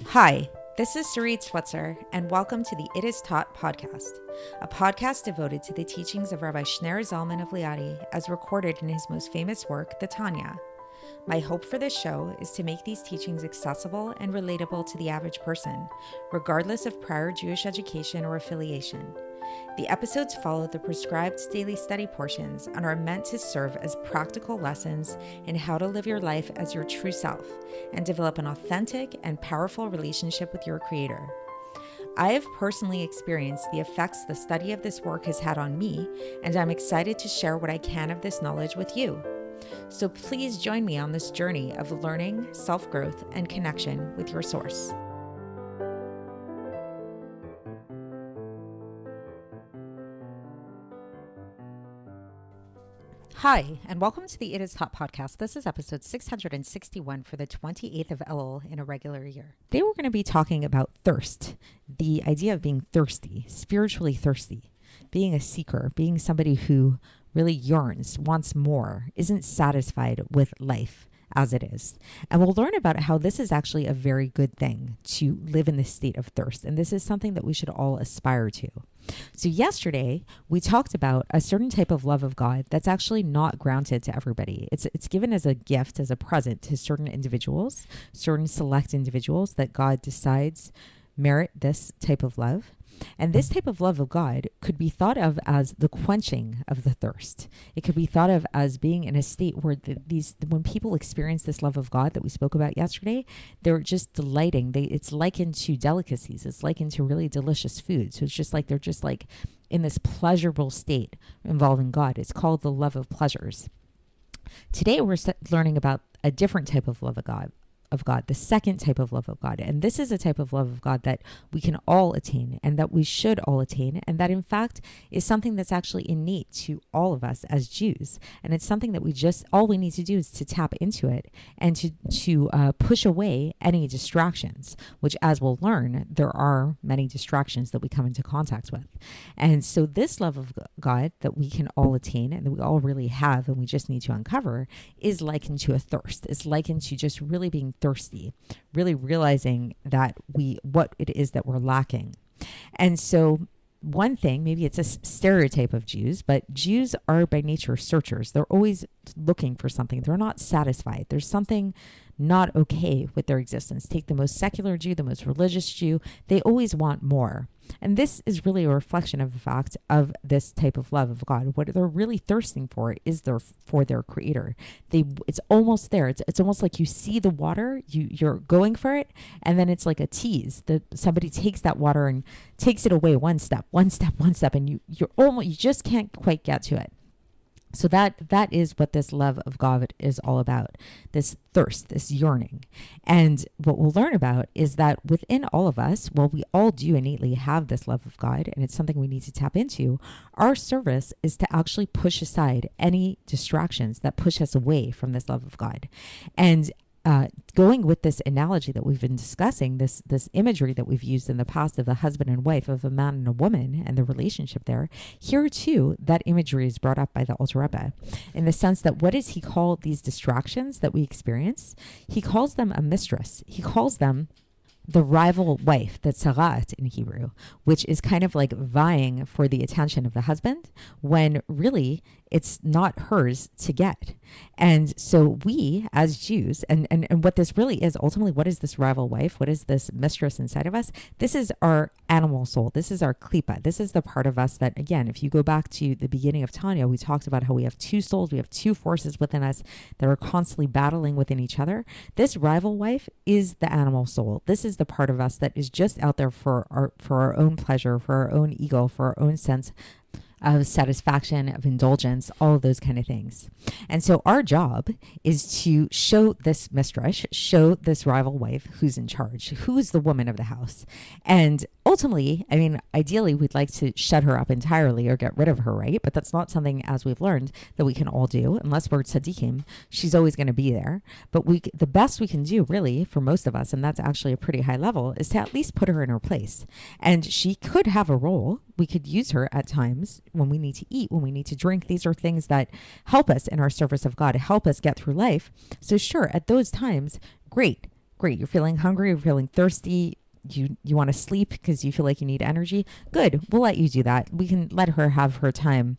Hi, this is Sarit Switzer, and welcome to the It Is Taught podcast, a podcast devoted to the teachings of Rabbi Shneur Zalman of Liadi as recorded in his most famous work, the Tanya. My hope for this show is to make these teachings accessible and relatable to the average person, regardless of prior Jewish education or affiliation. The episodes follow the prescribed daily study portions and are meant to serve as practical lessons in how to live your life as your true self and develop an authentic and powerful relationship with your Creator. I have personally experienced the effects the study of this work has had on me, and I'm excited to share what I can of this knowledge with you. So please join me on this journey of learning, self-growth, and connection with your source. Hi, and welcome to the It Is Taught podcast. This is episode 661 for the 28th of Elul in a regular year. Today we're going to be talking about thirst, the idea of being thirsty, spiritually thirsty, being a seeker, being somebody who really yearns, wants more, isn't satisfied with life as it is. And we'll learn about how this is actually a very good thing to live in this state of thirst. And this is something that we should all aspire to. So yesterday, we talked about a certain type of love of God that's actually not granted to everybody. It's given as a gift, as a present to certain individuals, certain select individuals that God decides merit this type of love. And this type of love of God could be thought of as the quenching of the thirst. It could be thought of as being in a state where when people experience this love of God that we spoke about yesterday, they're just delighting. It's likened to delicacies. It's likened to really delicious food. So it's just like they're just like in this pleasurable state involving God. It's called the love of pleasures. Today we're learning about a different type of love of God, the second type of love of God. And this is a type of love of God that we can all attain and that we should all attain. And that in fact is something that's actually innate to all of us as Jews. And it's something that all we need to do is to tap into it and to push away any distractions, which as we'll learn, there are many distractions that we come into contact with. And so this love of God that we can all attain and that we all really have and we just need to uncover is likened to a thirst. It's likened to just really being thirsty, really realizing that what it is that we're lacking. And so one thing, maybe it's a stereotype of Jews, but Jews are by nature searchers. They're always looking for something. They're not satisfied. There's something not okay with their existence. Take the most secular Jew, the most religious Jew. They always want more. And this is really a reflection of the fact of this type of love of God. What they're really thirsting for is for their Creator. It's almost there. It's almost like you see the water, you're going for it, and then it's like a tease that somebody takes that water and takes it away one step, and you just can't quite get to it. So that is what this love of God is all about, this thirst, this yearning. And what we'll learn about is that within all of us, while we all do innately have this love of God, and it's something we need to tap into, our service is to actually push aside any distractions that push us away from this love of God. And going with this analogy that we've been discussing, this imagery that we've used in the past of the husband and wife, of a man and a woman and the relationship there, here too, that imagery is brought up by the Alter Rebbe in the sense that what does he call these distractions that we experience? He calls them a mistress. He calls them the rival wife, the tzarat in Hebrew, which is kind of like vying for the attention of the husband when really it's not hers to get. And so we as Jews, and what this really is, ultimately, what is this rival wife? What is this mistress inside of us? This is our animal soul. This is our klipa. This is the part of us that, again, if you go back to the beginning of Tanya, we talked about how we have two souls. We have two forces within us that are constantly battling within each other. This rival wife is the animal soul. This is the part of us that is just out there for our own pleasure, for our own ego, for our own sense of satisfaction, of indulgence, all of those kind of things. And so our job is to show this mistress, show this rival wife who's in charge, who's the woman of the house. And ultimately, I mean, ideally, we'd like to shut her up entirely or get rid of her, right? But that's not something, as we've learned, that we can all do. Unless we're tzaddikim, she's always going to be there. But the best we can do, really, for most of us, and that's actually a pretty high level, is to at least put her in her place. And she could have a role. We could use her at times when we need to eat, when we need to drink. These are things that help us in our service of God, help us get through life. So sure, at those times, great. Great. You're feeling hungry, you're feeling thirsty. You want to sleep because you feel like you need energy. Good. We'll let you do that. We can let her have her time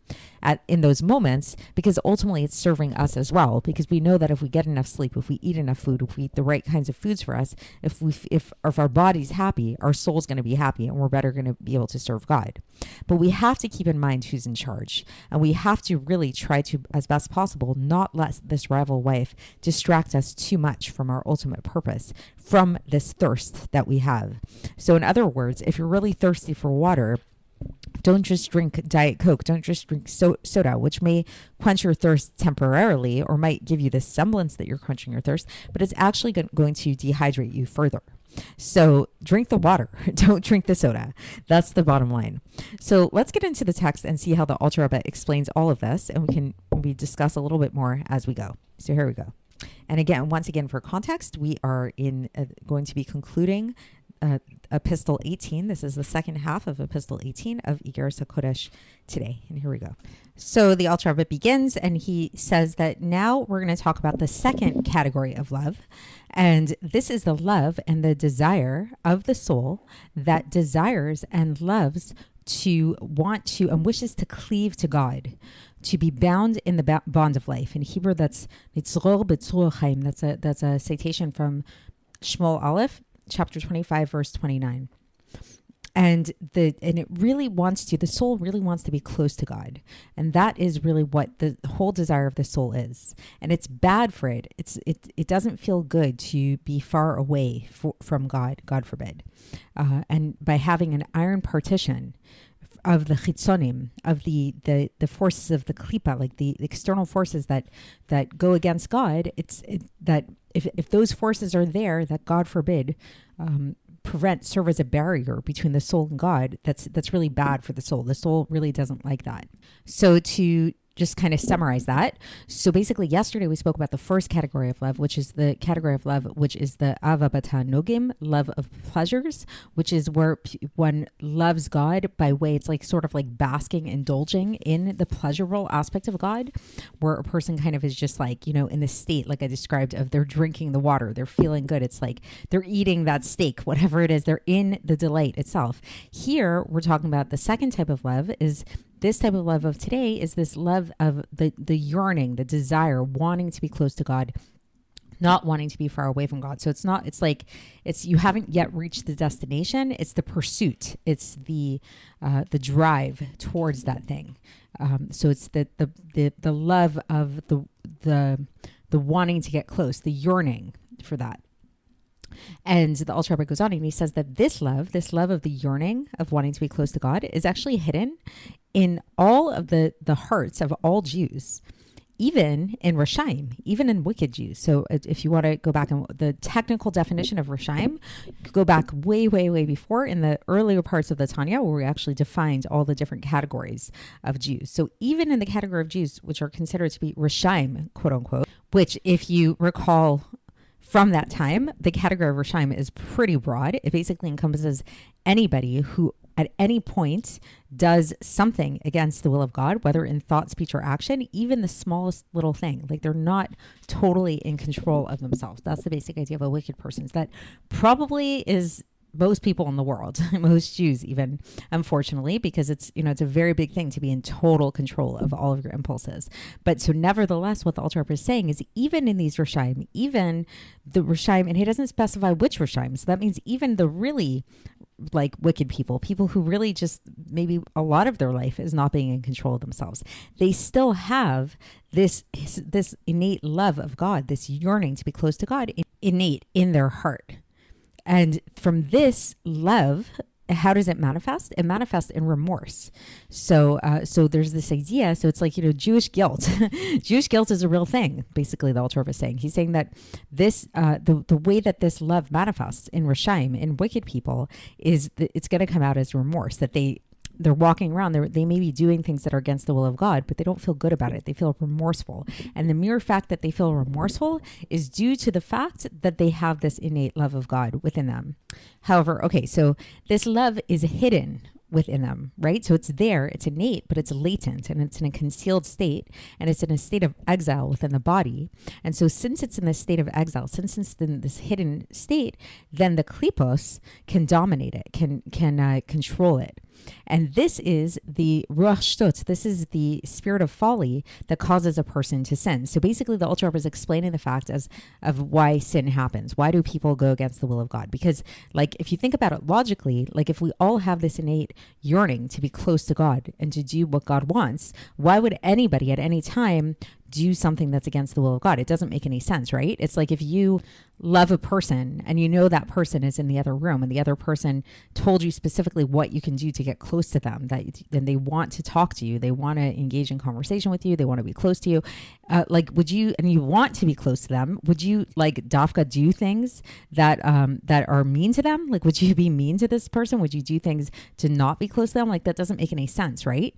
in those moments, because ultimately it's serving us as well, because we know that if we get enough sleep, if we eat enough food, if we eat the right kinds of foods for us, if our body's happy, our soul's going to be happy, and we're better going to be able to serve God. But we have to keep in mind who's in charge, and we have to really try to, as best possible, not let this rival wife distract us too much from our ultimate purpose, from this thirst that we have. So in other words, if you're really thirsty for water, don't just drink Diet Coke. Don't just drink soda, which may quench your thirst temporarily or might give you the semblance that you're quenching your thirst, but it's actually going to dehydrate you further. So drink the water. Don't drink the soda. That's the bottom line. So let's get into the text and see how the Alter Rebbe explains all of this, and we discuss a little bit more as we go. So here we go. And again, once again, for context, we are going to be concluding Epistle 18. This is the second half of Epistle 18 of Iggeres HaKodesh today. And here we go. So the Alter Rebbe begins, and he says that now we're going to talk about the second category of love. And this is the love and the desire of the soul that desires and loves to want to and wishes to cleave to God, to be bound in the bond of life. In Hebrew, that's nitzror b'tzror chaim. That's a citation from Shmuel Aleph, chapter 25, verse 29. And it really wants to, the soul really wants to be close to God. And that is really what the whole desire of the soul is. And it's bad for it. It doesn't feel good to be far away from God, God forbid. And by having an iron partition of the chitzonim, of the forces of the klipa, like the external forces that go against God, that if those forces are there, that God forbid, serve as a barrier between the soul and God, that's really bad for the soul. The soul really doesn't like that. So to just kind of summarize that. So basically yesterday we spoke about the first category of love, which is the category of love, which is the ava bata nogim, love of pleasures, which is where one loves God by way, it's like sort of like basking, indulging in the pleasurable aspect of God, where a person kind of is just like, in the state, like I described, of they're drinking the water, they're feeling good. It's like they're eating that steak, whatever it is, they're in the delight itself. Here we're talking about the second type of love. This type of love of today is this love of the yearning, the desire, wanting to be close to God, not wanting to be far away from God. So it's you haven't yet reached the destination. It's the pursuit. It's the drive towards that thing. So it's the love of the wanting to get close, the yearning for that. And the Alter Rebbe goes on and he says that this love of the yearning of wanting to be close to God is actually hidden in all of the hearts of all Jews, even in Rashaim, even in wicked Jews. So if you want to go back and the technical definition of Rashaim, you could go back way, way, way before in the earlier parts of the Tanya, where we actually defined all the different categories of Jews. So even in the category of Jews, which are considered to be Rashaim, quote unquote, which if you recall from that time, the category of Rashaim is pretty broad. It basically encompasses anybody who at any point does something against the will of God, whether in thought, speech, or action, even the smallest little thing. Like they're not totally in control of themselves. That's the basic idea of a wicked person. That probably is most people in the world, most Jews even, unfortunately, because it's a very big thing to be in total control of all of your impulses. But so nevertheless, what the Alter Rebbe is saying is even in these Rashaim, even the Rashaim, and he doesn't specify which Rashaim, so that means even the really like wicked people who really just maybe a lot of their life is not being in control of themselves, they still have this innate love of God, this yearning to be close to God, innate in their heart. And from this love, how does it manifest? It manifests in remorse. So there's this idea. So it's like, Jewish guilt. Jewish guilt is a real thing. Basically, the Alter Rebbe is saying. He's saying that this, the way that this love manifests in Rashaim, in wicked people, is that it's going to come out as remorse. That they're walking around, they may be doing things that are against the will of God, but they don't feel good about it. They feel remorseful. And the mere fact that they feel remorseful is due to the fact that they have this innate love of God within them. However, okay, so this love is hidden within them, right? So it's there, it's innate, but it's latent, and it's in a concealed state, and it's in a state of exile within the body. And so since it's in this state of exile, since it's in this hidden state, then the klipos can dominate it, can control it. And this is the ruach shtut. This is the spirit of folly that causes a person to sin. So basically the Alter Rebbe is explaining the fact of why sin happens. Why do people go against the will of God? Because like, if you think about it logically, like if we all have this innate yearning to be close to God and to do what God wants, why would anybody at any time do something that's against the will of God? It doesn't make any sense, right? It's like if you love a person and you know that person is in the other room and the other person told you specifically what you can do to get close to them, then they want to talk to you, they want to engage in conversation with you, they want to be close to you. Like, would you, and you want to be close to them, would you like dafka do things that are mean to them? Like, would you be mean to this person? Would you do things to not be close to them? Like, that doesn't make any sense, right?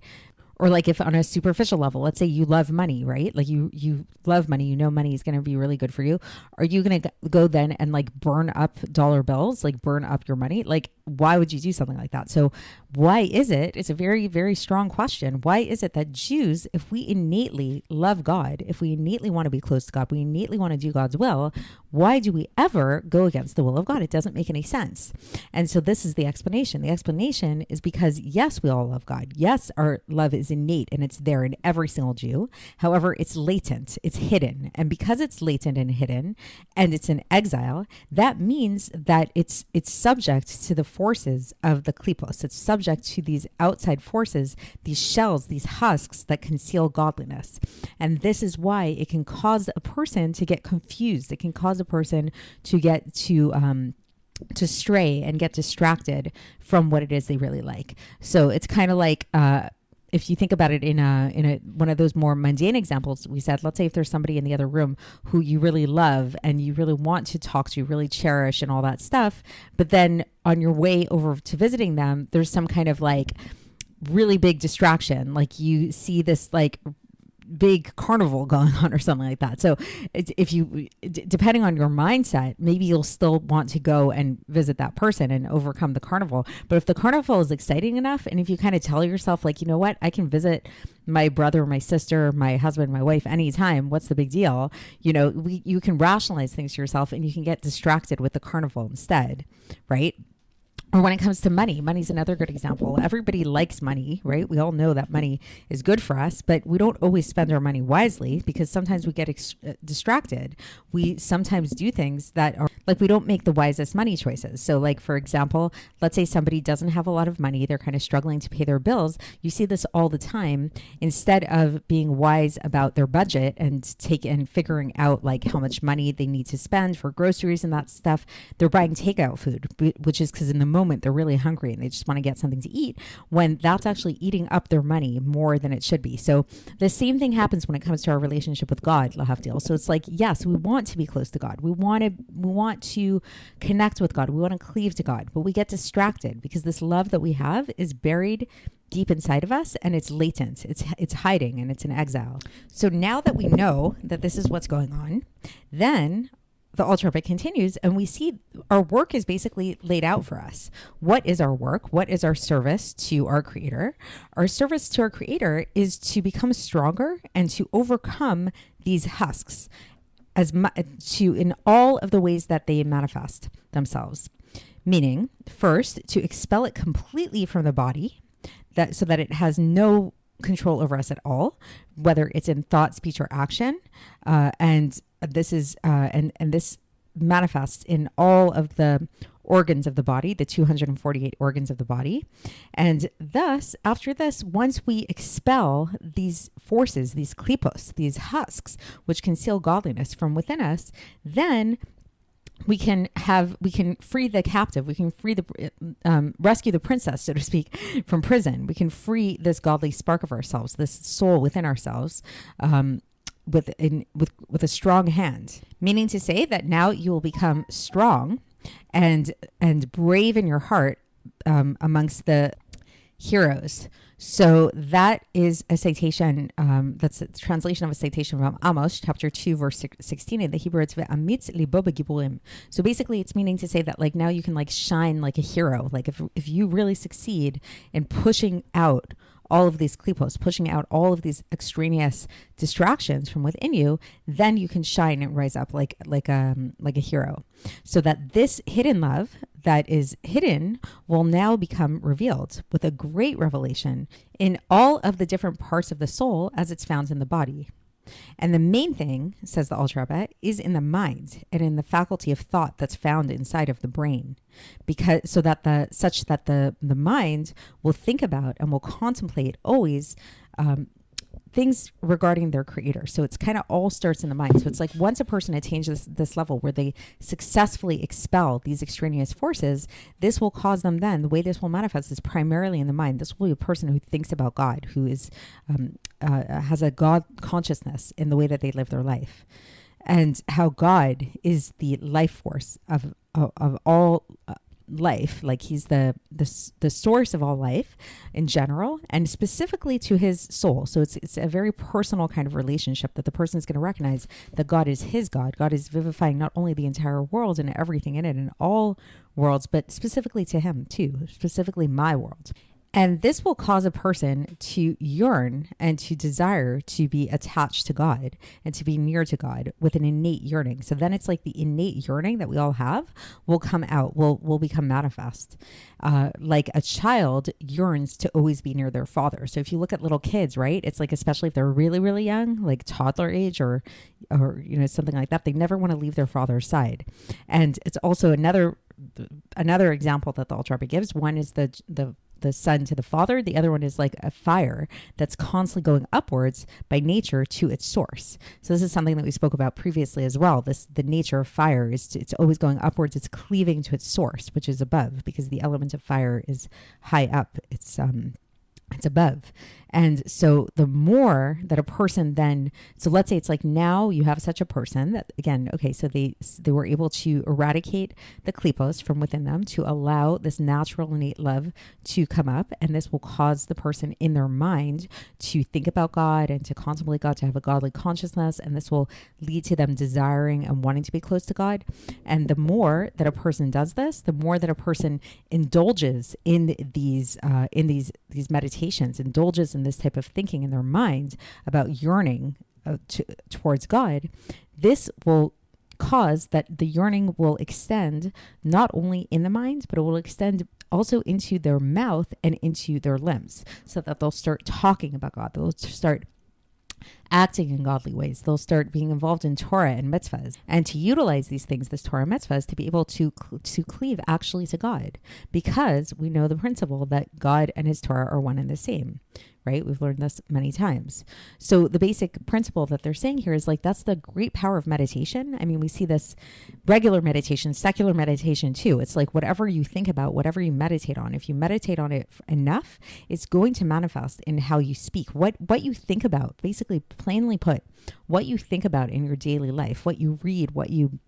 Or like if on a superficial level, let's say you love money, right? Like you love money, you know money is going to be really good for you. Are you going to go then and like burn up dollar bills, like burn up your money? Like, why would you do something like that? So why is it, it's a very, very strong question. Why is it that Jews, if we innately love God, if we innately want to be close to God, we innately want to do God's will, why do we ever go against the will of God? It doesn't make any sense. And so this is the explanation. The explanation is because yes, we all love God. Yes, our love is innate and it's there in every single Jew. However, it's latent, it's hidden. And because it's latent and hidden and it's in exile, that means that it's subject to the forces of the klipos. It's subject to these outside forces, these shells, these husks that conceal godliness. And this is why it can cause a person to get confused. It can cause a person to get to stray and get distracted from what it is they really like. So it's kind of like, if you think about it in a one of those more mundane examples, we said, let's say if there's somebody in the other room who you really love and you really want to talk to, really cherish and all that stuff, but then on your way over to visiting them, there's some kind of like really big distraction. Like you see this like big carnival going on or something like that. So if you, depending on your mindset, maybe you'll still want to go and visit that person and overcome the carnival. But if the carnival is exciting enough, and if you kind of tell yourself like, you know what, I can visit my brother, my sister, my husband, my wife anytime, what's the big deal? You know, you can rationalize things to yourself and you can get distracted with the carnival instead, right? Or when it comes to money, money's another good example. Everybody likes money, right? We all know that money is good for us, but we don't always spend our money wisely because sometimes we get distracted. We sometimes do things that are like, we don't make the wisest money choices. So like, for example, let's say somebody doesn't have a lot of money. They're kind of struggling to pay their bills. You see this all the time. Instead of being wise about their budget and figuring out like how much money they need to spend for groceries and that stuff, they're buying takeout food, which is because in the moment they're really hungry and they just want to get something to eat, when that's actually eating up their money more than it should be. So the same thing happens when it comes to our relationship with God, lahavdil. So it's like, yes, we want to be close to God. We want to connect with God. We want to cleave to God, but we get distracted because this love that we have is buried deep inside of us and it's latent, it's hiding and it's in exile. So now that we know that this is what's going on, then the Alter Rebbe continues, and we see our work is basically laid out for us. What is our work? What is our service to our Creator? Our service to our Creator is to become stronger and to overcome these husks in all of the ways that they manifest themselves. Meaning, first, to expel it completely from the body, so that it has no control over us at all, whether it's in thought, speech, or action, and this is and this manifests in all of the organs of the body, the 248 organs of the body. And thus, after this, once we expel these forces, these klipos, these husks, which conceal godliness from within us, then we can free the captive. We can rescue the princess, so to speak, from prison. We can free this godly spark of ourselves, this soul within ourselves, with a strong hand. Meaning to say that now you will become strong and brave in your heart amongst the heroes. So that is a citation, that's a translation of a citation from Amos chapter 2 verse 16 in the Hebrew. It's ve'amitz libo begiburim. So basically it's meaning to say that like now you can like shine like a hero. Like if you really succeed in pushing out all of these klipos, pushing out all of these extraneous distractions from within you, then you can shine and rise up like a hero. So that this hidden love that is hidden will now become revealed with a great revelation in all of the different parts of the soul as it's found in the body. And the main thing, says the Alter Rebbe, is in the mind and in the faculty of thought that's found inside of the brain, because such that the mind will think about and will contemplate always things regarding their creator. So it's kind of all starts in the mind. So it's like once a person attains this level where they successfully expel these extraneous forces, this will cause them then, the way this will manifest is primarily in the mind. This will be a person who thinks about God, who is has a God consciousness in the way that they live their life, and how God is the life force of all life. Like he's the source of all life in general, and specifically to his soul. So it's a very personal kind of relationship that the person is going to recognize that God is his God. God is vivifying not only the entire world and everything in it and all worlds, but specifically to him too, specifically my world. And this will cause a person to yearn and to desire to be attached to God and to be near to God with an innate yearning. So then it's like the innate yearning that we all have will come out, will become manifest. Like a child yearns to always be near their father. So if you look at little kids, right, it's like, especially if they're really, really young, like toddler age or something like that, they never want to leave their father's side. And it's also another example that the Alter Rebbe gives. One is the son to the father. The other one is like a fire that's constantly going upwards by nature to its source. So this is something that we spoke about previously as well. The nature of fire is it's always going upwards. It's cleaving to its source, which is above, because the element of fire is high up. It's above. And so the more that a person then, so let's say it's like now you have such a person that, again, okay, so they were able to eradicate the klipos from within them to allow this natural innate love to come up. And this will cause the person in their mind to think about God and to contemplate God, to have a godly consciousness. And this will lead to them desiring and wanting to be close to God. And the more that a person does this, the more that a person indulges in these meditations, indulges in this type of thinking in their mind about yearning towards God, this will cause that the yearning will extend not only in the mind, but it will extend also into their mouth and into their limbs, so that they'll start talking about God. They'll start acting in godly ways. They'll start being involved in Torah and mitzvahs, and to utilize these things, this Torah and mitzvahs, to be able to cleave actually to God, because we know the principle that God and his Torah are one and the same, right? We've learned this many times. So the basic principle that they're saying here is like, that's the great power of meditation. I mean, we see this regular meditation, secular meditation too. It's like whatever you think about, whatever you meditate on, if you meditate on it enough, it's going to manifest in how you speak, what you think about, basically, plainly put, what you think about in your daily life, what you read, what you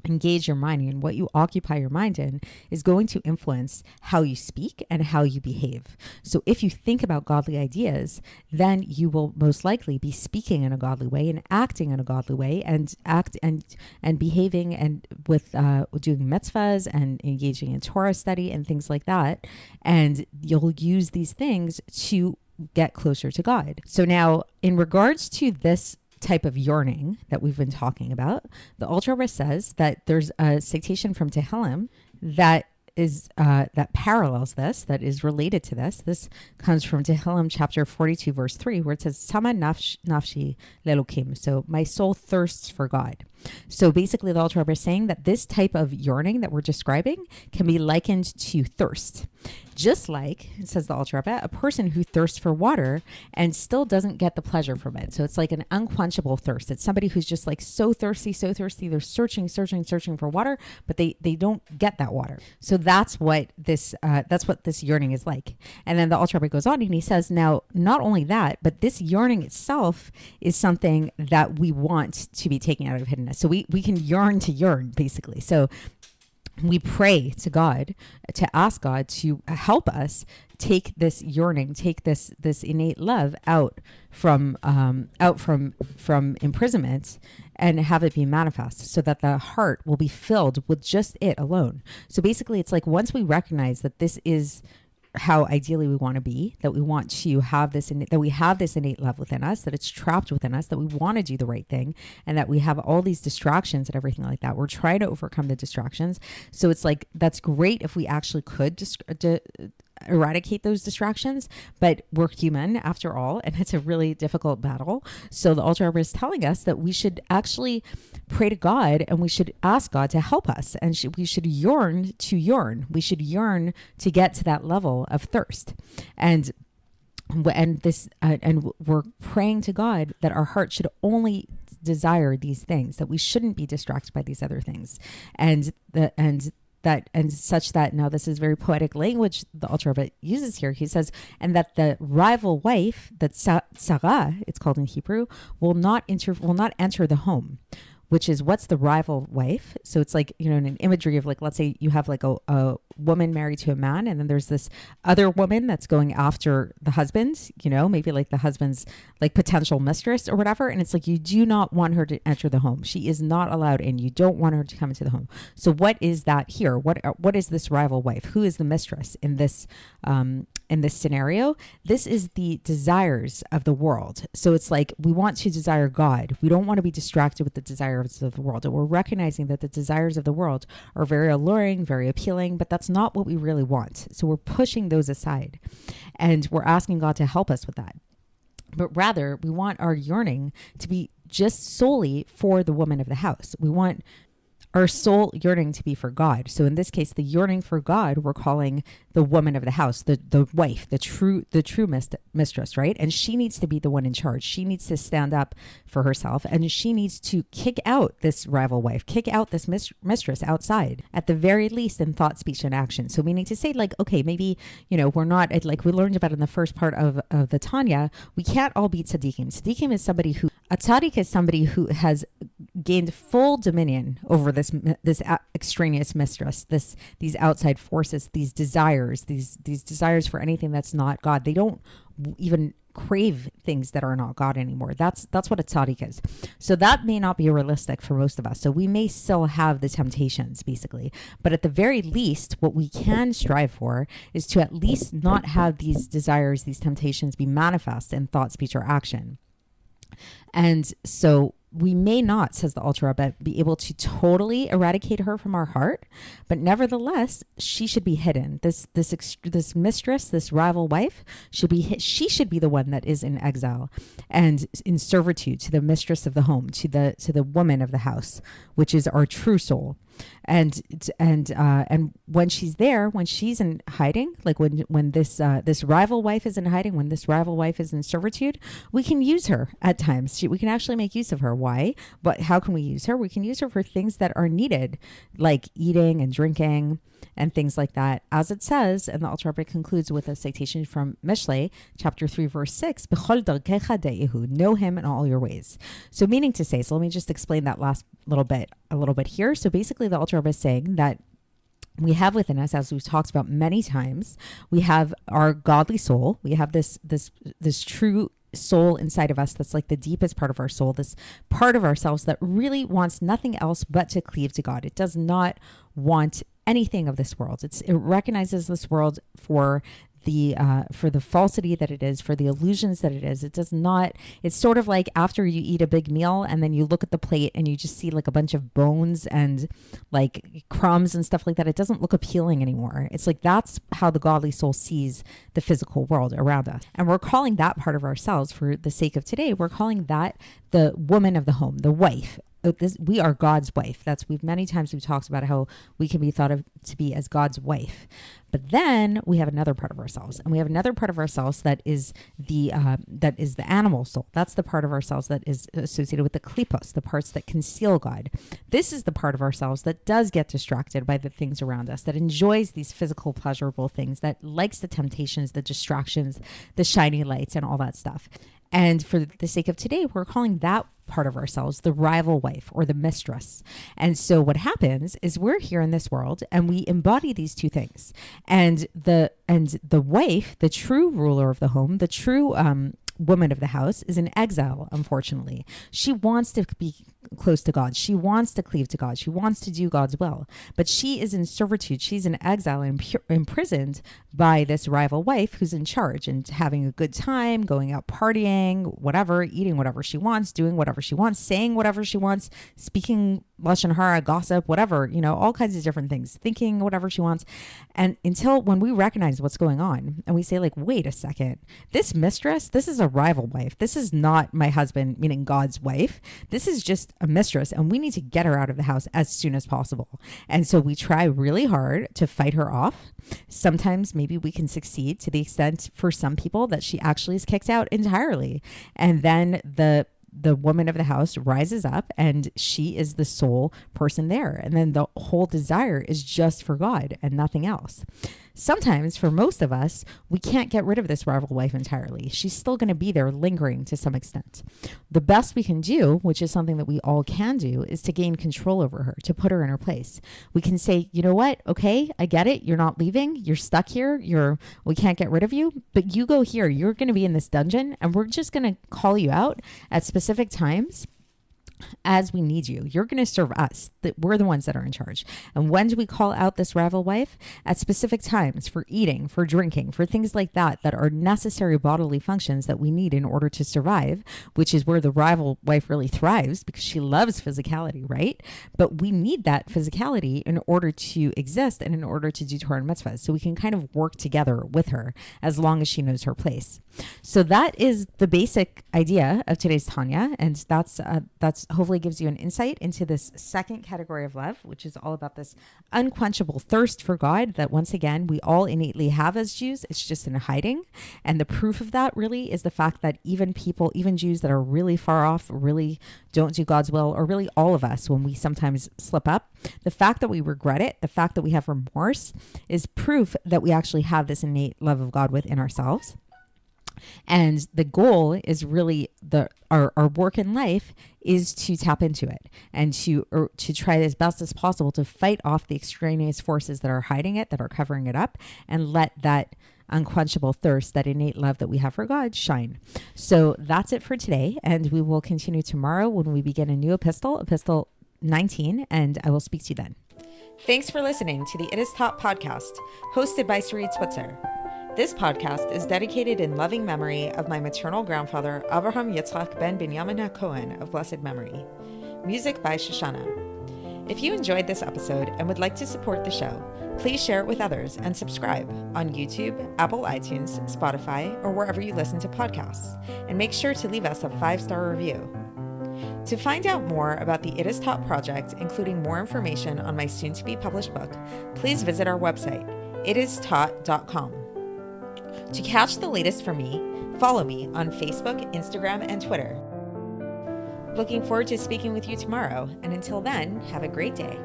engage your mind in, what you occupy your mind in, is going to influence how you speak and how you behave. So if you think about godly ideas, then you will most likely be speaking in a godly way and acting in a godly way, and behaving and with doing mitzvahs and engaging in Torah study and things like that. And you'll use these things to get closer to God. So now, in regards to this type of yearning that we've been talking about, the Alter Rebbe says that there's a citation from Tehillim that is that parallels this, that is related to this. This comes from Tehillim chapter 42 verse 3, where it says, Sama nafshi lelokim. So my soul thirsts for God. So basically the Alter Rebbe is saying that this type of yearning that we're describing can be likened to thirst. Just like, says the Alter Rebbe, a person who thirsts for water and still doesn't get the pleasure from it. So it's like an unquenchable thirst. It's somebody who's just like so thirsty. They're searching for water, but they don't get that water. So that's what this yearning is like. And then the Alter Rebbe goes on and he says, now, not only that, but this yearning itself is something that we want to be taken out of hiddenness. So we can yearn to yearn, basically. So we pray to God to ask God to help us take this yearning, take this innate love out from imprisonment and have it be manifest, so that the heart will be filled with just it alone. So basically, it's like once we recognize that this is how ideally we want to be, that we want to have this, that we have this innate love within us, that it's trapped within us, that we want to do the right thing, and that we have all these distractions and everything like that. We're trying to overcome the distractions. So it's like, that's great if we actually could eradicate those distractions, but we're human after all, and it's a really difficult battle. So the Alter Rebbe is telling us that we should actually pray to God, and we should ask God to help us, and we should yearn. We should yearn to get to that level of thirst, and we're praying to God that our heart should only desire these things, that we shouldn't be distracted by these other things, and such that, now this is very poetic language the Alter Rebbe uses here. He says, and that the rival wife, that Sarah, it's called in Hebrew, will not enter the home. Which is, what's the rival wife? So it's like, in an imagery of, like, let's say you have like a woman married to a man, and then there's this other woman that's going after the husband, maybe like the husband's like potential mistress or whatever. And it's like, you do not want her to enter the home. She is not allowed in. You don't want her to come into the home. So what is that here? What is this rival wife? Who is the mistress in this scenario? This is the desires of the world. So it's like, we want to desire God. We don't want to be distracted with the desires of the world. And we're recognizing that the desires of the world are very alluring, very appealing, but that's not what we really want. So we're pushing those aside, and we're asking God to help us with that. But rather, we want our yearning to be just solely for the woman of the house. We want our soul yearning to be for God. So in this case, the yearning for God, we're calling the woman of the house, the wife, the true mistress, right? And she needs to be the one in charge. She needs to stand up for herself, and she needs to kick out this rival wife, kick out this mistress outside, at the very least in thought, speech, and action. So we need to say, like, okay, maybe, we're not, like we learned about in the first part of the Tanya, we can't all be tzaddikim. Tzaddikim is somebody who, a tzaddik is somebody who has gained full dominion over this extraneous mistress, these outside forces, these desires for anything that's not God. They don't even crave things that are not God anymore. That's what a tzaddik is. So that may not be realistic for most of us. So we may still have the temptations, basically. But at the very least, what we can strive for is to at least not have these desires, these temptations be manifest in thought, speech, or action. And so we may not, says the Alter Rebbe, be able to totally eradicate her from our heart, but nevertheless, she should be hidden. This mistress, this rival wife, she should be the one that is in exile and in servitude to the mistress of the home, to the woman of the house, which is our true soul. And when she's there, when she's in hiding, like when this rival wife is in hiding, when this rival wife is in servitude, we can use her at times. We can actually make use of her. Why? But how can we use her? We can use her for things that are needed, like eating and drinking and things like that. As it says, and the Alter Rebbe concludes with a citation from Mishlei, chapter 3, verse 6, B'chol darkecha de'ehu, know him in all your ways. So meaning to say, so let me just explain that last a little bit here. So basically the Alter Rebbe is saying that we have within us, as we've talked about many times, we have our godly soul. We have this true soul inside of us that's like the deepest part of our soul, this part of ourselves that really wants nothing else but to cleave to God. It does not want anything of this world. It recognizes this world for the falsity that it is, for the illusions that it is. It does not, it's sort of like after you eat a big meal and then you look at the plate and you just see like a bunch of bones and like crumbs and stuff like that. It doesn't look appealing anymore. It's like, that's how the godly soul sees the physical world around us. And we're calling that part of ourselves, for the sake of today, we're calling that the woman of the home, the wife. We are God's wife. Many times we've talked about how we can be thought of to be as God's wife. But then we have another part of ourselves, and we have another part of ourselves that is the animal soul. That's the part of ourselves that is associated with the klipos, the parts that conceal God. This is the part of ourselves that does get distracted by the things around us, that enjoys these physical pleasurable things, that likes the temptations, the distractions, the shiny lights, and all that stuff. And for the sake of today, we're calling that part of ourselves the rival wife or the mistress. And so what happens is we're here in this world and we embody these two things. And the wife, the true ruler of the home, the true woman of the house, is in exile, unfortunately. She wants to be close to God. She wants to cleave to God. She wants to do God's will. But she is in servitude. She's in exile and imprisoned by this rival wife who's in charge and having a good time, going out partying, whatever, eating whatever she wants, doing whatever she wants, saying whatever she wants, speaking lashon hara, gossip, whatever, all kinds of different things, thinking whatever she wants. And until when we recognize what's going on and we say like, wait a second, this mistress, this is a rival wife. This is not my husband, meaning God's wife. This is just a mistress and we need to get her out of the house as soon as possible. And so we try really hard to fight her off. Sometimes maybe we can succeed to the extent for some people that she actually is kicked out entirely. And then the woman of the house rises up and she is the sole person there. And then the whole desire is just for God and nothing else. Sometimes for most of us, we can't get rid of this rival wife entirely. She's still going to be there lingering to some extent. The best we can do, which is something that we all can do, is to gain control over her, to put her in her place. We can say, you know what? Okay, I get it. You're not leaving. You're stuck here. We can't get rid of you, but you go here. You're going to be in this dungeon and we're just going to call you out at specific times as we need you. You're going to serve us. That we're the ones that are in charge. And when do we call out this rival wife? At specific times, for eating, for drinking, for things like that are necessary bodily functions that we need in order to survive, which is where the rival wife really thrives because she loves physicality, right? But we need that physicality in order to exist and in order to do Torah and mitzvahs. So we can kind of work together with her as long as she knows her place. So that is the basic idea of today's Tanya. And that's hopefully gives you an insight into this second category of love, which is all about this unquenchable thirst for God that once again, we all innately have as Jews. It's just in hiding. And the proof of that really is the fact that even Jews that are really far off, really don't do God's will, or really all of us, when we sometimes slip up, the fact that we regret it, the fact that we have remorse is proof that we actually have this innate love of God within ourselves. And the goal is really our work in life is to tap into it and to try as best as possible to fight off the extraneous forces that are hiding it, that are covering it up, and let that unquenchable thirst, that innate love that we have for God, shine. So that's it for today. And we will continue tomorrow when we begin a new epistle 19, and I will speak to you then. Thanks for listening to the It Is Taught podcast, hosted by Sarit Switzer. This podcast is dedicated in loving memory of my maternal grandfather, Avraham Yitzchak ben Binyamin HaKohen of blessed memory. Music by Shoshana. If you enjoyed this episode and would like to support the show, please share it with others and subscribe on YouTube, Apple iTunes, Spotify, or wherever you listen to podcasts. And make sure to leave us a 5-star review. To find out more about the It Is Taught project, including more information on my soon-to-be published book, please visit our website, itistaught.com. To catch the latest from me, follow me on Facebook, Instagram, and Twitter. Looking forward to speaking with you tomorrow, and until then, have a great day.